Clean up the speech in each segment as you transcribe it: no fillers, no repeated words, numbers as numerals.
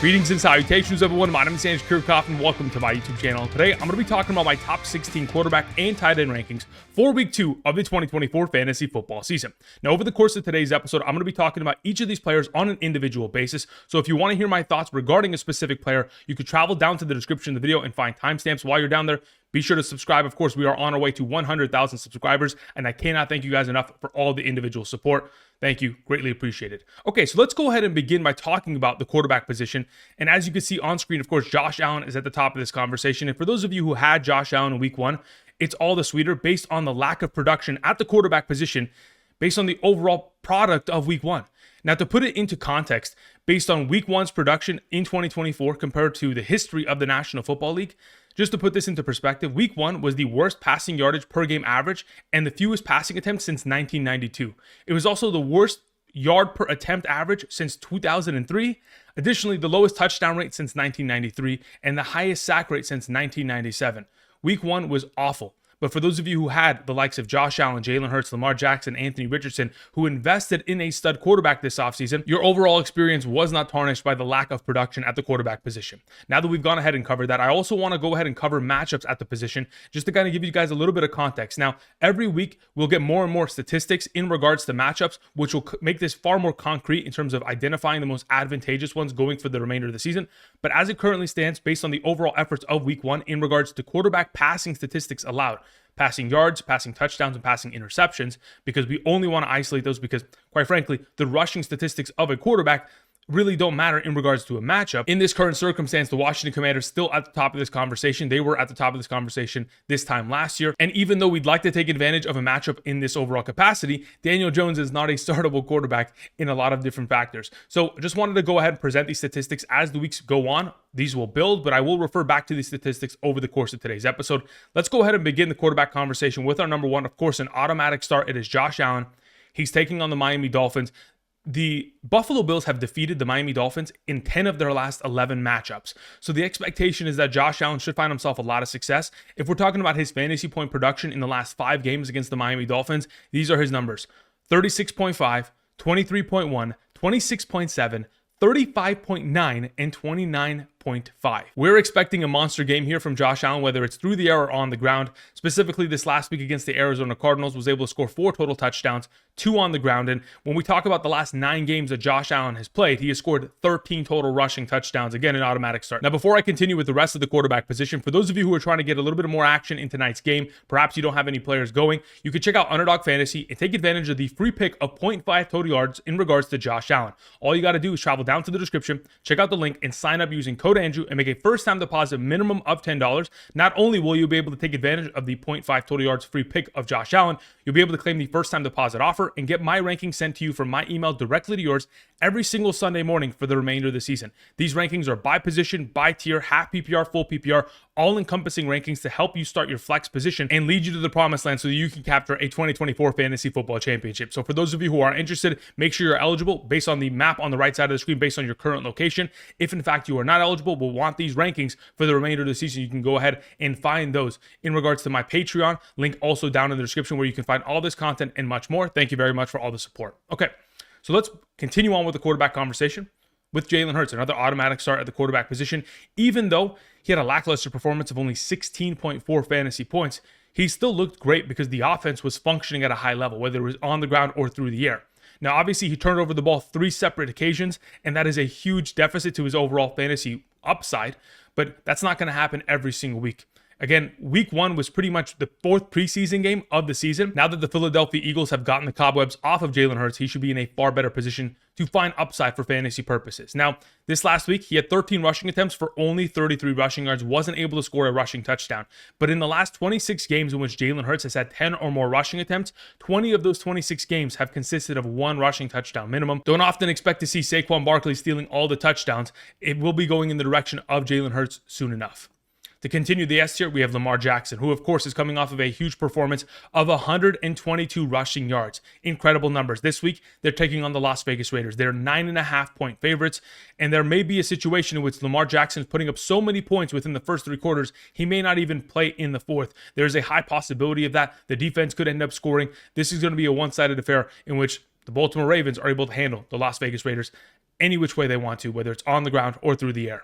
Greetings and salutations, everyone. My name is Andrew Kirchhoff, and welcome to my YouTube channel. Today, I'm going to be talking about my top 16 quarterback and tight end rankings for Week 2 of the 2024 fantasy football season. Now, over the course of today's episode, I'm going to be talking about each of these players on an individual basis. So if you want to hear my thoughts regarding a specific player, you could travel down to the description of the video and find timestamps while you're down there. Be sure to subscribe. Of course, we are on our way to 100,000 subscribers, and I cannot thank you guys enough for all the individual support. Thank you. Greatly appreciated. Okay, so let's go ahead and begin by talking about the quarterback position. And as you can see on screen, of course, Josh Allen is at the top of this conversation. And for those of you who had Josh Allen in Week 1, it's all the sweeter based on the lack of production at the quarterback position based on the overall product of Week 1. Now, to put it into context, based on Week 1's production in 2024 compared to the history of the National Football League, just to put this into perspective, Week 1 was the worst passing yardage per game average and the fewest passing attempts since 1992. It was also the worst yard per attempt average since 2003. Additionally, the lowest touchdown rate since 1993 and the highest sack rate since 1997. Week 1 was awful. But for those of you who had the likes of Josh Allen, Jalen Hurts, Lamar Jackson, Anthony Richardson, who invested in a stud quarterback this offseason, your overall experience was not tarnished by the lack of production at the quarterback position. Now that we've gone ahead and covered that, I also want to go ahead and cover matchups at the position, just to kind of give you guys a little bit of context. Now, every week, we'll get more and more statistics in regards to matchups, which will make this far more concrete in terms of identifying the most advantageous ones going for the remainder of the season. But as it currently stands, based on the overall efforts of Week 1 in regards to quarterback passing statistics allowed, passing yards, passing touchdowns, and passing interceptions, because we only want to isolate those because, quite frankly, the rushing statistics of a quarterback really don't matter in regards to a matchup. In this current circumstance, the Washington Commanders still at the top of this conversation. They were at the top of this conversation this time last year. And even though we'd like to take advantage of a matchup in this overall capacity, Daniel Jones is not a startable quarterback in a lot of different factors. So I just wanted to go ahead and present these statistics as the weeks go on. These will build, but I will refer back to these statistics over the course of today's episode. Let's go ahead and begin the quarterback conversation with our number one. Of course, an automatic start. It is Josh Allen. He's taking on the Miami Dolphins. The Buffalo Bills have defeated the Miami Dolphins in 10 of their last 11 matchups. So the expectation is that Josh Allen should find himself a lot of success. If we're talking about his fantasy point production in the last 5 games against the Miami Dolphins, these are his numbers: 36.5, 23.1, 26.7, 35.9, and 29.5. We're expecting a monster game here from Josh Allen, whether it's through the air or on the ground. Specifically, this last week against the Arizona Cardinals, was able to score 4 total touchdowns, 2 on the ground. And when we talk about the last 9 games that Josh Allen has played, he has scored 13 total rushing touchdowns. Again, an automatic start. Now, before I continue with the rest of the quarterback position, for those of you who are trying to get a little bit more action in tonight's game, perhaps you don't have any players going, you could check out Underdog Fantasy and take advantage of the free pick of 0.5 total yards in regards to Josh Allen. All you got to do is travel down to the description, check out the link, and sign up using code Andrew and make a first-time deposit minimum of $10. Not only will you be able to take advantage of the 0.5 total yards free pick of Josh Allen, you'll be able to claim the first-time deposit offer and get my rankings sent to you from my email directly to yours every single Sunday morning for the remainder of the season. These rankings are by position, by tier, half PPR, full PPR, all-encompassing rankings to help you start your flex position and lead you to the promised land so that you can capture a 2024 fantasy football championship. So for those of you who are interested, make sure you're eligible based on the map on the right side of the screen, based on your current location. If in fact you are not eligible but want these rankings for the remainder of the season, you can go ahead and find those in regards to my Patreon, link also down in the description, where you can find all this content and much more. Thank you very much for all the support. Okay, so let's continue on with the quarterback conversation with Jalen Hurts, another automatic start at the quarterback position. Even though he had a lackluster performance of only 16.4 fantasy points, he still looked great because the offense was functioning at a high level, whether it was on the ground or through the air. Now, obviously, he turned over the ball 3 separate occasions, and that is a huge deficit to his overall fantasy upside, but that's not going to happen every single week. Again, Week 1 was pretty much the 4th preseason game of the season. Now that the Philadelphia Eagles have gotten the cobwebs off of Jalen Hurts, he should be in a far better position to find upside for fantasy purposes. Now, this last week, he had 13 rushing attempts for only 33 rushing yards, wasn't able to score a rushing touchdown. But in the last 26 games in which Jalen Hurts has had 10 or more rushing attempts, 20 of those 26 games have consisted of 1 rushing touchdown minimum. Don't often expect to see Saquon Barkley stealing all the touchdowns. It will be going in the direction of Jalen Hurts soon enough. To continue the S tier, we have Lamar Jackson, who of course is coming off of a huge performance of 122 rushing yards. Incredible numbers. This week, they're taking on the Las Vegas Raiders. They're 9.5-point favorites, and there may be a situation in which Lamar Jackson is putting up so many points within the first 3 quarters, he may not even play in the 4th. There's a high possibility of that. The defense could end up scoring. This is going to be a one-sided affair in which the Baltimore Ravens are able to handle the Las Vegas Raiders. any which way they want to, whether it's on the ground or through the air.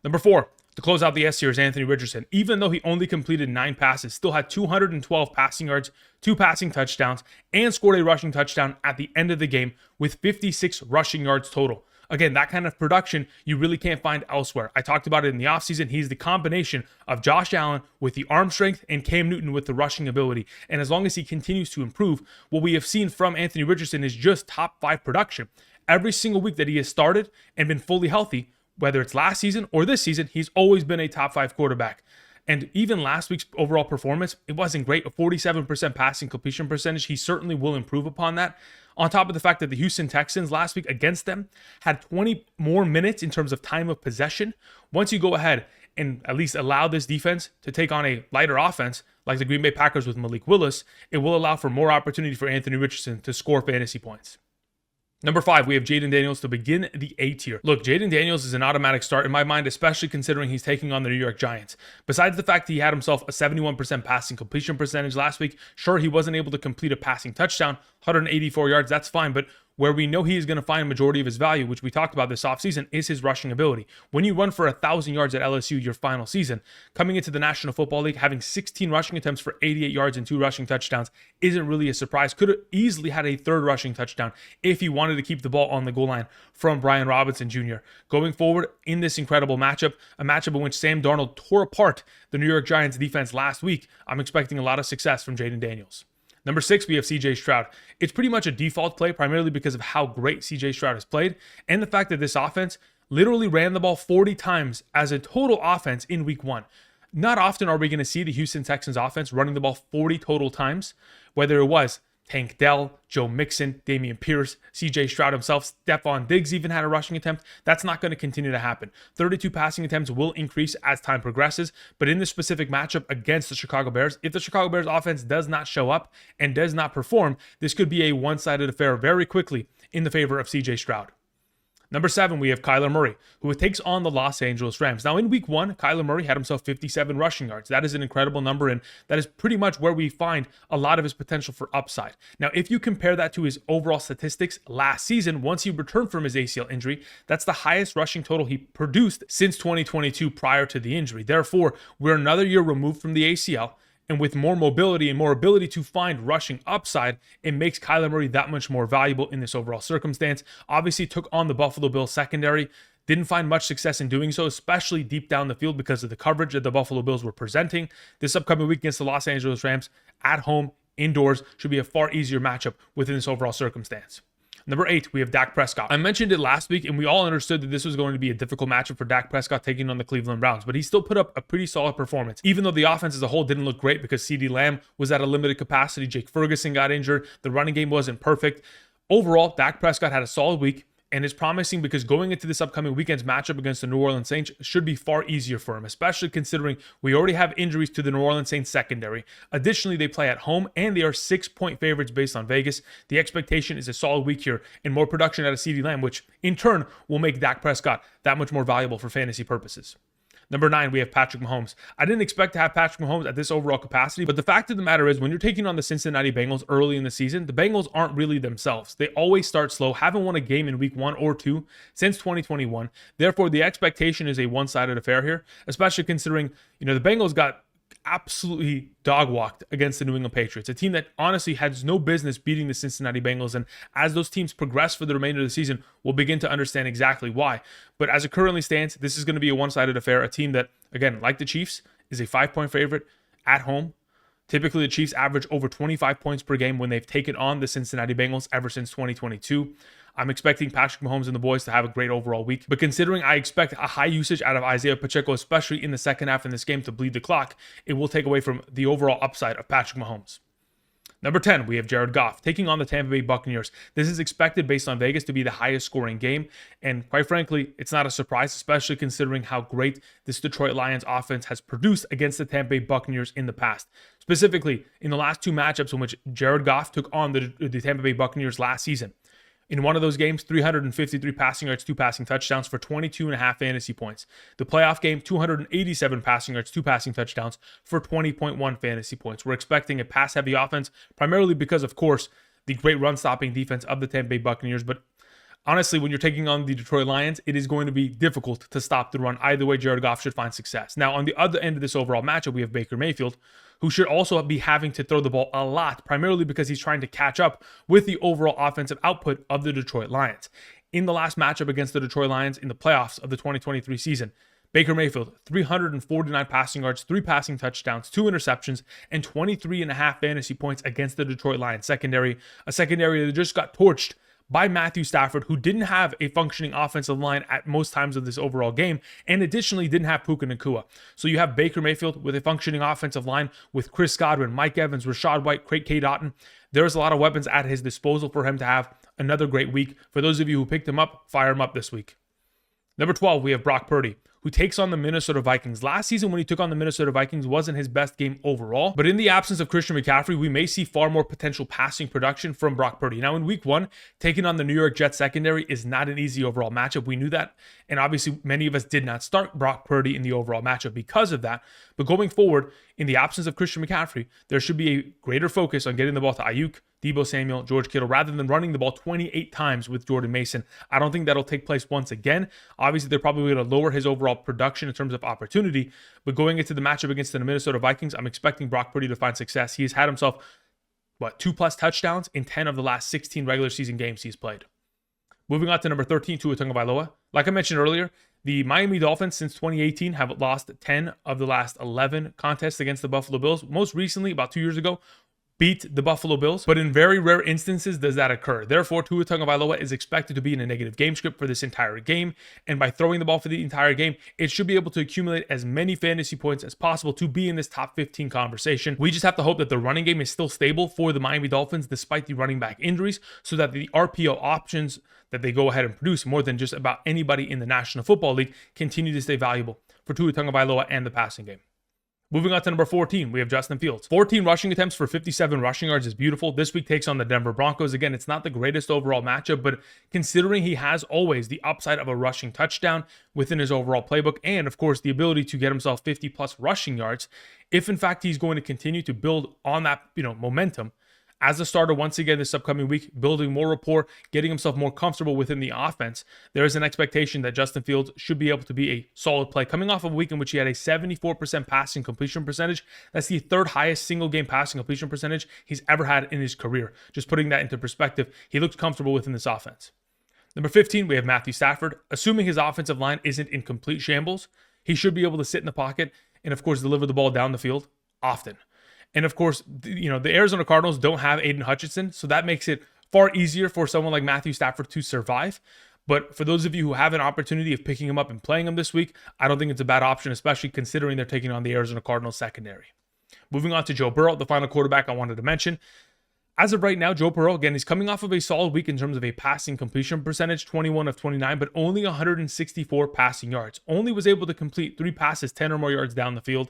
Number 4, to close out the S tier is Anthony Richardson. Even though he only completed 9 passes, still had 212 passing yards, 2 passing touchdowns, and scored a rushing touchdown at the end of the game with 56 rushing yards total. Again, that kind of production you really can't find elsewhere. I talked about it in the offseason. He's the combination of Josh Allen with the arm strength and Cam Newton with the rushing ability. And as long as he continues to improve, what we have seen from Anthony Richardson is just top 5 production. Every single week that he has started and been fully healthy, whether it's last season or this season, he's always been a top 5 quarterback. And even last week's overall performance, it wasn't great. A 47% passing completion percentage. He certainly will improve upon that. On top of the fact that the Houston Texans last week against them had 20 more minutes in terms of time of possession. Once you go ahead and at least allow this defense to take on a lighter offense like the Green Bay Packers with Malik Willis, it will allow for more opportunity for Anthony Richardson to score fantasy points. Number 5, we have Jayden Daniels to begin the A tier. Look, Jayden Daniels is an automatic start in my mind, especially considering he's taking on the New York Giants. Besides the fact that he had himself a 71% passing completion percentage last week, sure, he wasn't able to complete a passing touchdown, 184 yards, that's fine, but where we know he is going to find a majority of his value, which we talked about this offseason, is his rushing ability. When you run for 1,000 yards at LSU your final season, coming into the National Football League, having 16 rushing attempts for 88 yards and 2 rushing touchdowns isn't really a surprise. Could have easily had a 3rd rushing touchdown if he wanted to keep the ball on the goal line from Brian Robinson Jr. Going forward in this incredible matchup, a matchup in which Sam Darnold tore apart the New York Giants defense last week, I'm expecting a lot of success from Jayden Daniels. Number 6, we have CJ Stroud. It's pretty much a default play, primarily because of how great CJ Stroud has played and the fact that this offense literally ran the ball 40 times as a total offense in week 1. Not often are we going to see the Houston Texans offense running the ball 40 total times, whether it was Tank Dell, Joe Mixon, Dameon Pierce, CJ Stroud himself, Stephon Diggs even had a rushing attempt. That's not going to continue to happen. 32 passing attempts will increase as time progresses, but in this specific matchup against the Chicago Bears, if the Chicago Bears offense does not show up and does not perform, this could be a one-sided affair very quickly in the favor of CJ Stroud. Number 7, we have Kyler Murray, who takes on the Los Angeles Rams. Now, in week 1, Kyler Murray had himself 57 rushing yards. That is an incredible number, and that is pretty much where we find a lot of his potential for upside. Now, if you compare that to his overall statistics last season, once he returned from his ACL injury, that's the highest rushing total he produced since 2022 prior to the injury. Therefore, we're another year removed from the ACL. And with more mobility and more ability to find rushing upside, it makes Kyler Murray that much more valuable in this overall circumstance. Obviously, took on the Buffalo Bills secondary. Didn't find much success in doing so, especially deep down the field because of the coverage that the Buffalo Bills were presenting. This upcoming week against the Los Angeles Rams, at home, indoors, should be a far easier matchup within this overall circumstance. Number 8, we have Dak Prescott. I mentioned it last week, and we all understood that this was going to be a difficult matchup for Dak Prescott taking on the Cleveland Browns, but he still put up a pretty solid performance, even though the offense as a whole didn't look great because CeeDee Lamb was at a limited capacity. Jake Ferguson got injured. The running game wasn't perfect. Overall, Dak Prescott had a solid week and is promising because going into this upcoming weekend's matchup against the New Orleans Saints should be far easier for him, especially considering we already have injuries to the New Orleans Saints secondary. Additionally, they play at home and they are 6-point favorites based on Vegas. The expectation is a solid week here and more production out of CeeDee Lamb, which in turn will make Dak Prescott that much more valuable for fantasy purposes. Number 9, we have Patrick Mahomes. I didn't expect to have Patrick Mahomes at this overall capacity, but the fact of the matter is when you're taking on the Cincinnati Bengals early in the season, the Bengals aren't really themselves. They always start slow, haven't won a game in week 1 or 2 since 2021. Therefore, the expectation is a one-sided affair here, especially considering, the Bengals got absolutely dog-walked against the New England Patriots, a team that honestly has no business beating the Cincinnati Bengals. And as those teams progress for the remainder of the season, we'll begin to understand exactly why. But as it currently stands, this is going to be a one-sided affair, a team that, again, like the Chiefs, is a 5-point favorite at home. Typically, the Chiefs average over 25 points per game when they've taken on the Cincinnati Bengals ever since 2022. I'm expecting Patrick Mahomes and the boys to have a great overall week. But considering I expect a high usage out of Isaiah Pacheco, especially in the second half in this game to bleed the clock, it will take away from the overall upside of Patrick Mahomes. Number 10, we have Jared Goff taking on the Tampa Bay Buccaneers. This is expected based on Vegas to be the highest scoring game. And quite frankly, it's not a surprise, especially considering how great this Detroit Lions offense has produced against the Tampa Bay Buccaneers in the past. Specifically, in the last 2 matchups in which Jared Goff took on the Tampa Bay Buccaneers last season. In one of those games, 353 passing yards, 2 passing touchdowns for 22.5 fantasy points. The playoff game, 287 passing yards, 2 passing touchdowns for 20.1 fantasy points. We're expecting a pass-heavy offense, primarily because, of course, the great run-stopping defense of the Tampa Bay Buccaneers, but honestly, when you're taking on the Detroit Lions, it is going to be difficult to stop the run. Either way, Jared Goff should find success. Now, on the other end of this overall matchup, we have Baker Mayfield, who should also be having to throw the ball a lot, primarily because he's trying to catch up with the overall offensive output of the Detroit Lions. In the last matchup against the Detroit Lions in the playoffs of the 2023 season, Baker Mayfield, 349 passing yards, 3 passing touchdowns, 2 interceptions, and 23.5 fantasy points against the Detroit Lions secondary, a secondary that just got torched by Matthew Stafford, who didn't have a functioning offensive line at most times of this overall game, and additionally didn't have Puka Nacua. So you have Baker Mayfield with a functioning offensive line with Chris Godwin, Mike Evans, Rashad White, Craig K. Doughton. There's a lot of weapons at his disposal for him to have another great week. For those of you who picked him up, fire him up this week. Number 12, we have Brock Purdy, who takes on the Minnesota Vikings. Last season, when he took on the Minnesota Vikings, wasn't his best game overall. But in the absence of Christian McCaffrey, we may see far more potential passing production from Brock Purdy. Now, in week 1, taking on the New York Jets secondary is not an easy overall matchup. We knew that. And obviously, many of us did not start Brock Purdy in the overall matchup because of that. But going forward, in the absence of Christian McCaffrey, there should be a greater focus on getting the ball to Ayuk, Deebo Samuel, George Kittle, rather than running the ball 28 times with Jordan Mason. I don't think that'll take place once again. Obviously, they're probably going to lower his overall production in terms of opportunity, but going into the matchup against the Minnesota Vikings, I'm expecting Brock Purdy to find success. He has had himself, 2+ touchdowns in 10 of the last 16 regular season games he's played. Moving on to number 13, Tua Tagovailoa. Like I mentioned earlier, the Miami Dolphins since 2018 have lost 10 of the last 11 contests against the Buffalo Bills. Most recently, about 2 years ago, beat the Buffalo Bills, but in very rare instances does that occur. Therefore, Tua Tagovailoa is expected to be in a negative game script for this entire game, and by throwing the ball for the entire game, it should be able to accumulate as many fantasy points as possible to be in this top 15 conversation. We just have to hope that the running game is still stable for the Miami Dolphins despite the running back injuries, so that the RPO options that they go ahead and produce more than just about anybody in the National Football League continue to stay valuable for Tua Tagovailoa and the passing game. Moving on to number 14, we have Justin Fields. 14 rushing attempts for 57 rushing yards is beautiful. This week takes on the Denver Broncos. Again, it's not the greatest overall matchup, but considering he has always the upside of a rushing touchdown within his overall playbook, and of course, the ability to get himself 50+ rushing yards, if in fact he's going to continue to build on that, momentum, as a starter once again this upcoming week, building more rapport, getting himself more comfortable within the offense, there is an expectation that Justin Fields should be able to be a solid play. Coming off of a week in which he had a 74% passing completion percentage, that's the 3rd highest single game passing completion percentage he's ever had in his career. Just putting that into perspective, he looks comfortable within this offense. Number 15, we have Matthew Stafford. Assuming his offensive line isn't in complete shambles, he should be able to sit in the pocket and, of course, deliver the ball down the field often. And of course, the Arizona Cardinals don't have Aiden Hutchinson, so that makes it far easier for someone like Matthew Stafford to survive. But for those of you who have an opportunity of picking him up and playing him this week, I don't think it's a bad option, especially considering they're taking on the Arizona Cardinals secondary. Moving on to Joe Burrow, the final quarterback I wanted to mention. As of right now, Joe Burrow, again, he's coming off of a solid week in terms of a passing completion percentage, 21 of 29, but only 164 passing yards. Only was able to complete 3 passes, 10 or more yards down the field.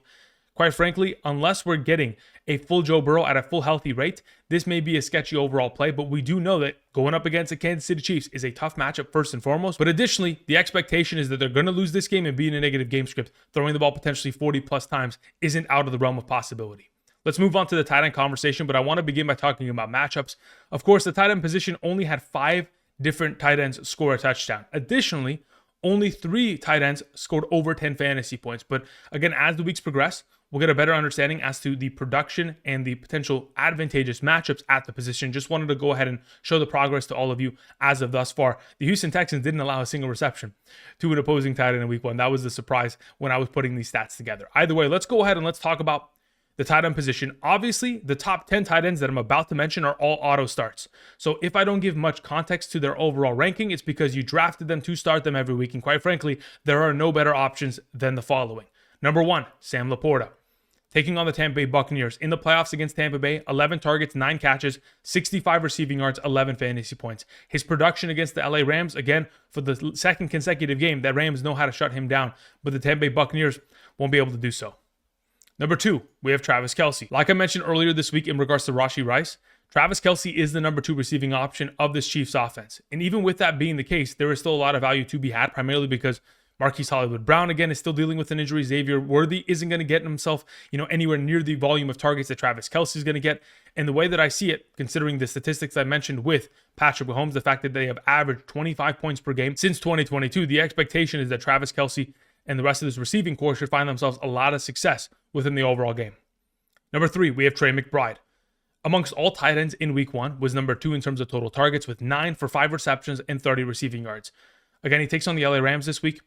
Quite frankly, unless we're getting a full Joe Burrow at a full healthy rate, this may be a sketchy overall play, but we do know that going up against the Kansas City Chiefs is a tough matchup first and foremost. But additionally, the expectation is that they're going to lose this game and be in a negative game script. Throwing the ball potentially 40+ times isn't out of the realm of possibility. Let's move on to the tight end conversation, but I want to begin by talking about matchups. Of course, the tight end position only had 5 different tight ends score a touchdown. Additionally, only 3 tight ends scored over 10 fantasy points. But again, as the weeks progress, we'll get a better understanding as to the production and the potential advantageous matchups at the position. Just wanted to go ahead and show the progress to all of you as of thus far. The Houston Texans didn't allow a single reception to an opposing tight end in week 1. That was the surprise when I was putting these stats together. Either way, let's go ahead and let's talk about the tight end position. Obviously, the top 10 tight ends that I'm about to mention are all auto starts. So if I don't give much context to their overall ranking, it's because you drafted them to start them every week. And quite frankly, there are no better options than the following. Number 1, Sam LaPorta. Taking on the Tampa Bay Buccaneers. In the playoffs against Tampa Bay, 11 targets, 9 catches, 65 receiving yards, 11 fantasy points. His production against the LA Rams, again, for the 2nd consecutive game, the Rams know how to shut him down, but the Tampa Bay Buccaneers won't be able to do so. Number 2, we have Travis Kelce. Like I mentioned earlier this week in regards to Rashee Rice, Travis Kelce is the number 2 receiving option of this Chiefs offense. And even with that being the case, there is still a lot of value to be had, primarily because Marquise Hollywood-Brown, again, is still dealing with an injury. Xavier Worthy isn't going to get himself, anywhere near the volume of targets that Travis Kelce is going to get. And the way that I see it, considering the statistics I mentioned with Patrick Mahomes, the fact that they have averaged 25 points per game since 2022, the expectation is that Travis Kelce and the rest of this receiving core should find themselves a lot of success within the overall game. Number 3, we have Trey McBride. Amongst all tight ends in week 1, was number 2 in terms of total targets with 9 for 5 receptions and 30 receiving yards. Again, he takes on the LA Rams this week.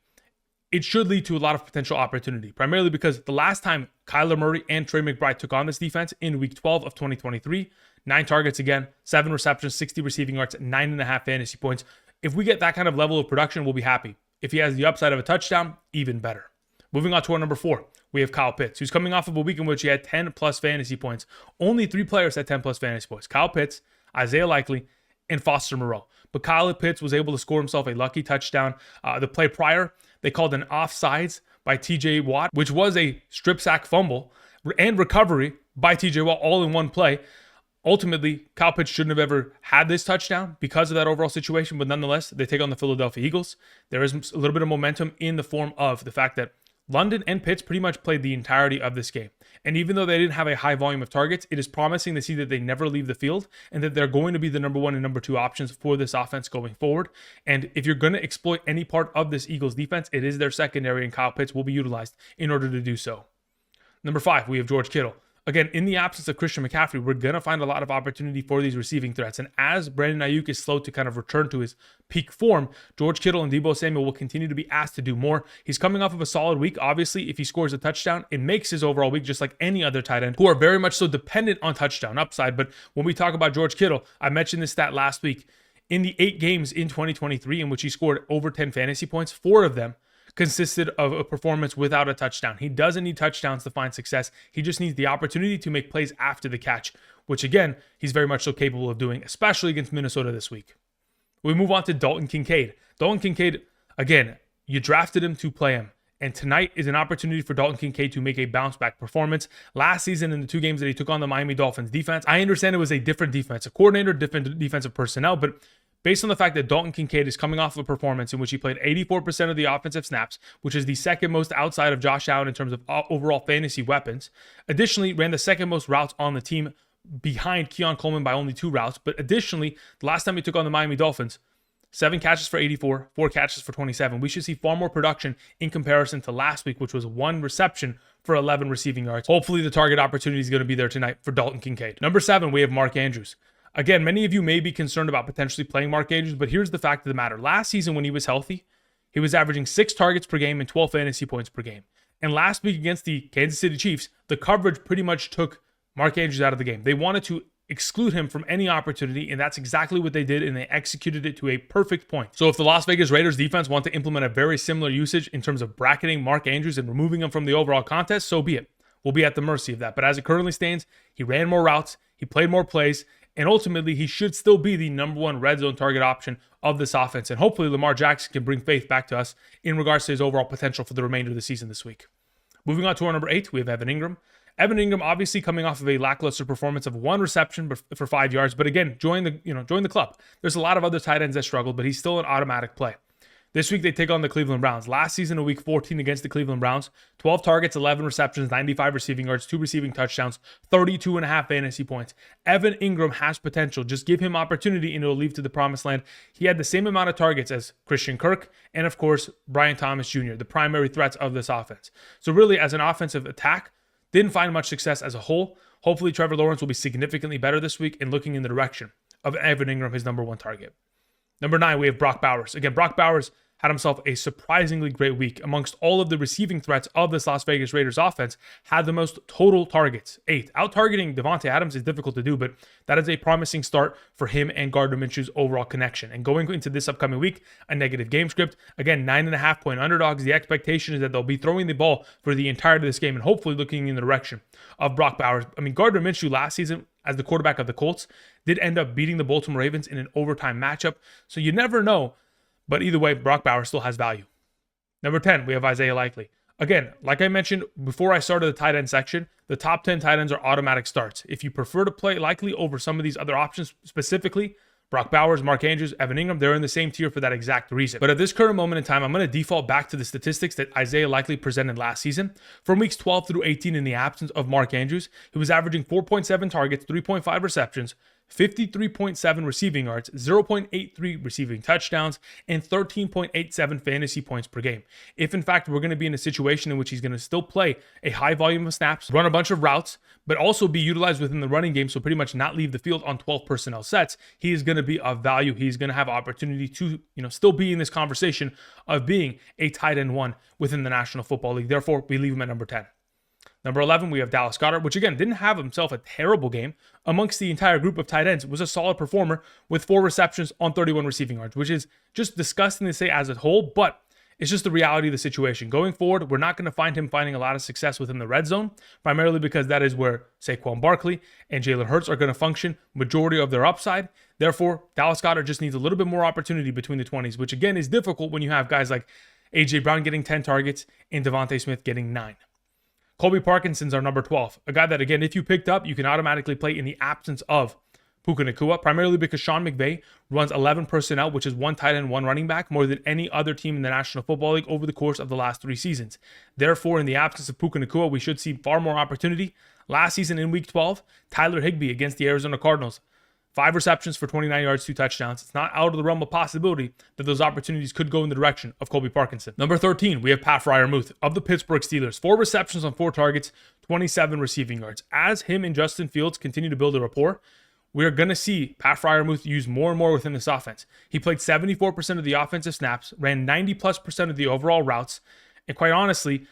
It should lead to a lot of potential opportunity, primarily because the last time Kyler Murray and Trey McBride took on this defense in week 12 of 2023, 9 targets again, 7 receptions, 60 receiving yards, 9.5 fantasy points. If we get that kind of level of production, we'll be happy. If he has the upside of a touchdown, even better. Moving on to our number 4, we have Kyle Pitts, who's coming off of a week in which he had 10 plus fantasy points. Only 3 players had 10 plus fantasy points: Kyle Pitts, Isaiah Likely, and Foster Moreau. But Kyle Pitts was able to score himself a lucky touchdown. The play prior, they called an offsides by TJ Watt, which was a strip sack fumble and recovery by TJ Watt all in one play. Ultimately, Kyle Pitts shouldn't have ever had this touchdown because of that overall situation, but nonetheless, they take on the Philadelphia Eagles. There is a little bit of momentum in the form of the fact that London and Pitts pretty much played the entirety of this game. And even though they didn't have a high volume of targets, it is promising to see that they never leave the field and that they're going to be the number 1 and number 2 options for this offense going forward. And if you're going to exploit any part of this Eagles defense, it is their secondary, and Kyle Pitts will be utilized in order to do so. Number 5, we have George Kittle. Again, in the absence of Christian McCaffrey, we're going to find a lot of opportunity for these receiving threats. And as Brandon Ayuk is slow to kind of return to his peak form, George Kittle and Deebo Samuel will continue to be asked to do more. He's coming off of a solid week. Obviously, if he scores a touchdown, it makes his overall week just like any other tight end who are very much so dependent on touchdown upside. But when we talk about George Kittle, I mentioned this stat last week. In the 8 games in 2023 in which he scored over 10 fantasy points, 4 of them consisted of a performance without a touchdown. He doesn't need touchdowns to find success. He just needs the opportunity to make plays after the catch, which again, he's very much so capable of doing, especially against Minnesota this week. We move on to Dalton Kincaid. Dalton Kincaid, again, you drafted him to play him. And tonight is an opportunity for Dalton Kincaid to make a bounce-back performance. Last season in the 2 games that he took on the Miami Dolphins defense, I understand it was a different defensive coordinator, different defensive personnel, but based on the fact that Dalton Kincaid is coming off of a performance in which he played 84% of the offensive snaps, which is the second most outside of Josh Allen in terms of overall fantasy weapons. Additionally, ran the second most routes on the team behind Keon Coleman by only 2 routes. But additionally, the last time he took on the Miami Dolphins, 7 catches for 84, 4 catches for 27. We should see far more production in comparison to last week, which was 1 reception for 11 receiving yards. Hopefully, the target opportunity is going to be there tonight for Dalton Kincaid. Number 7, we have Mark Andrews. Again, many of you may be concerned about potentially playing Mark Andrews, but here's the fact of the matter. Last season, when he was healthy, he was averaging 6 targets per game and 12 fantasy points per game. And last week against the Kansas City Chiefs, the coverage pretty much took Mark Andrews out of the game. They wanted to exclude him from any opportunity, and that's exactly what they did, and they executed it to a perfect point. So if the Las Vegas Raiders defense want to implement a very similar usage in terms of bracketing Mark Andrews and removing him from the overall contest, so be it. We'll be at the mercy of that. But as it currently stands, he ran more routes, he played more plays, and ultimately, he should still be the number 1 red zone target option of this offense. And hopefully, Lamar Jackson can bring faith back to us in regards to his overall potential for the remainder of the season this week. Moving on to our number 8, we have Evan Engram. Evan Engram obviously coming off of a lackluster performance of 1 reception for 5 yards. But again, join the club. There's a lot of other tight ends that struggled, but he's still an automatic play. This week, they take on the Cleveland Browns. Last season, in week 14 against the Cleveland Browns, 12 targets, 11 receptions, 95 receiving yards, 2 receiving touchdowns, 32.5 fantasy points. Evan Engram has potential. Just give him opportunity and it'll lead to the promised land. He had the same amount of targets as Christian Kirk and, of course, Brian Thomas Jr., the primary threats of this offense. So really, as an offensive attack, didn't find much success as a whole. Hopefully, Trevor Lawrence will be significantly better this week and looking in the direction of Evan Engram, his number 1 target. Number 9, we have Brock Bowers. Again, Brock Bowers had himself a surprisingly great week. Amongst all of the receiving threats of this Las Vegas Raiders offense, had the most total targets, 8. Out-targeting Devontae Adams is difficult to do, but that is a promising start for him and Gardner Minshew's overall connection. And going into this upcoming week, a negative game script. Again, 9.5-point underdogs. The expectation is that they'll be throwing the ball for the entirety of this game and hopefully looking in the direction of Brock Bowers. I mean, Gardner Minshew last season, as the quarterback of the Colts, did end up beating the Baltimore Ravens in an overtime matchup. So you never know. But either way, Brock Bowers still has value. Number 10, we have Isaiah Likely. Again, like I mentioned before I started the tight end section, the top 10 tight ends are automatic starts. If you prefer to play Likely over some of these other options, specifically Brock Bowers, Mark Andrews, Evan Engram, they're in the same tier for that exact reason. But at this current moment in time, I'm going to default back to the statistics that Isaiah likely presented last season. From weeks 12 through 18, in the absence of Mark Andrews, he was averaging 4.7 targets, 3.5 receptions, 53.7 receiving yards, 0.83 receiving touchdowns, and 13.87 fantasy points per game. If in fact we're going to be in a situation in which he's going to still play a high volume of snaps, run a bunch of routes, but also be utilized within the running game, so pretty much not leave the field on 12 personnel sets, he is going to be of value. He's going to have opportunity to, still be in this conversation of being a tight end 1 within the National Football League. Therefore, we leave him at number 10. Number 11, we have Dallas Goedert, which again, didn't have himself a terrible game. Amongst the entire group of tight ends, was a solid performer with 4 receptions on 31 receiving yards, which is just disgusting to say as a whole, but it's just the reality of the situation. Going forward, we're not going to find him finding a lot of success within the red zone, primarily because that is where Saquon Barkley and Jalen Hurts are going to function majority of their upside. Therefore, Dallas Goedert just needs a little bit more opportunity between the 20s, which again is difficult when you have guys like A.J. Brown getting 10 targets and Devontae Smith getting 9. Colby Parkinson's our number 12, a guy that, again, if you picked up, you can automatically play in the absence of Puka Nacua, primarily because Sean McVay runs 11 personnel, which is 1 tight end, 1 running back, more than any other team in the National Football League over the course of the last 3 seasons. Therefore, in the absence of Puka Nacua, we should see far more opportunity. Last season in Week 12, Tyler Higbee against the Arizona Cardinals, 5 receptions for 29 yards, 2 touchdowns. It's not out of the realm of possibility that those opportunities could go in the direction of Colby Parkinson. Number 13, we have Pat Freiermuth of the Pittsburgh Steelers. 4 receptions on 4 targets, 27 receiving yards. As him and Justin Fields continue to build a rapport, we're going to see Pat Freiermuth used more and more within this offense. He played 74% of the offensive snaps, ran 90+% of the overall routes, and quite honestly,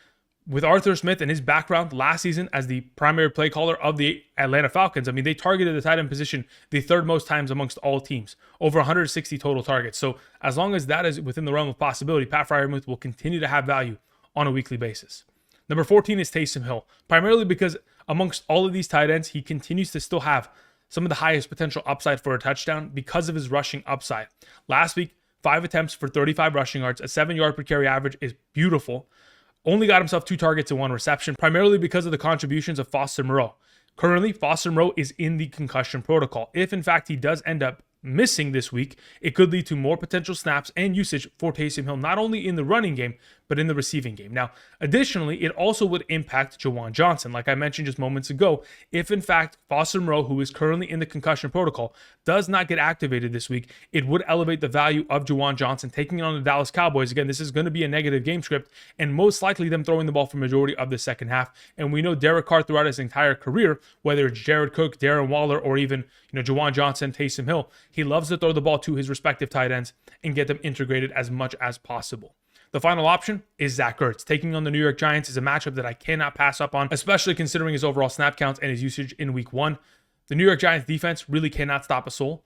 with Arthur Smith and his background last season as the primary play caller of the Atlanta Falcons, I mean, they targeted the tight end position the 3rd most times amongst all teams, over 160 total targets. So as long as that is within the realm of possibility, Pat Freiermuth will continue to have value on a weekly basis. Number 14 is Taysom Hill, primarily because amongst all of these tight ends, he continues to still have some of the highest potential upside for a touchdown because of his rushing upside. Last week, 5 attempts for 35 rushing yards, a 7-yard per carry average is beautiful. Only got himself 2 targets and 1 reception, primarily because of the contributions of Foster Moreau. Currently, Foster Moreau is in the concussion protocol. If, in fact, he does end up missing this week, it could lead to more potential snaps and usage for Taysom Hill, not only in the running game, but in the receiving game. Now, additionally, it also would impact Juwan Johnson, like I mentioned just moments ago. If, in fact, Foster Moreau, who is currently in the concussion protocol, does not get activated this week, it would elevate the value of Juwan Johnson taking on the Dallas Cowboys. Again, this is going to be a negative game script, and most likely them throwing the ball for majority of the second half. And we know Derek Carr throughout his entire career, whether it's Jared Cook, Darren Waller, or even Juwan Johnson, Taysom Hill, he loves to throw the ball to his respective tight ends and get them integrated as much as possible. The final option is Zach Ertz. Taking on the New York Giants is a matchup that I cannot pass up on, especially considering his overall snap counts and his usage in Week 1. The New York Giants defense really cannot stop a soul,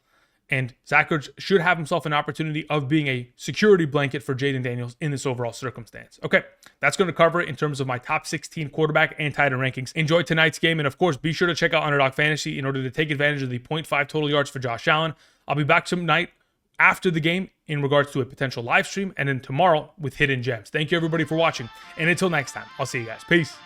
and Zach Ertz should have himself an opportunity of being a security blanket for Jayden Daniels in this overall circumstance. Okay, that's going to cover it in terms of my top 16 quarterback and tight end rankings. Enjoy tonight's game, and of course, be sure to check out Underdog Fantasy in order to take advantage of the 0.5 total yards for Josh Allen. I'll be back tonight after the game in regards to a potential live stream, and then tomorrow with hidden gems. Thank you everybody for watching, and until next time, I'll see you guys. Peace.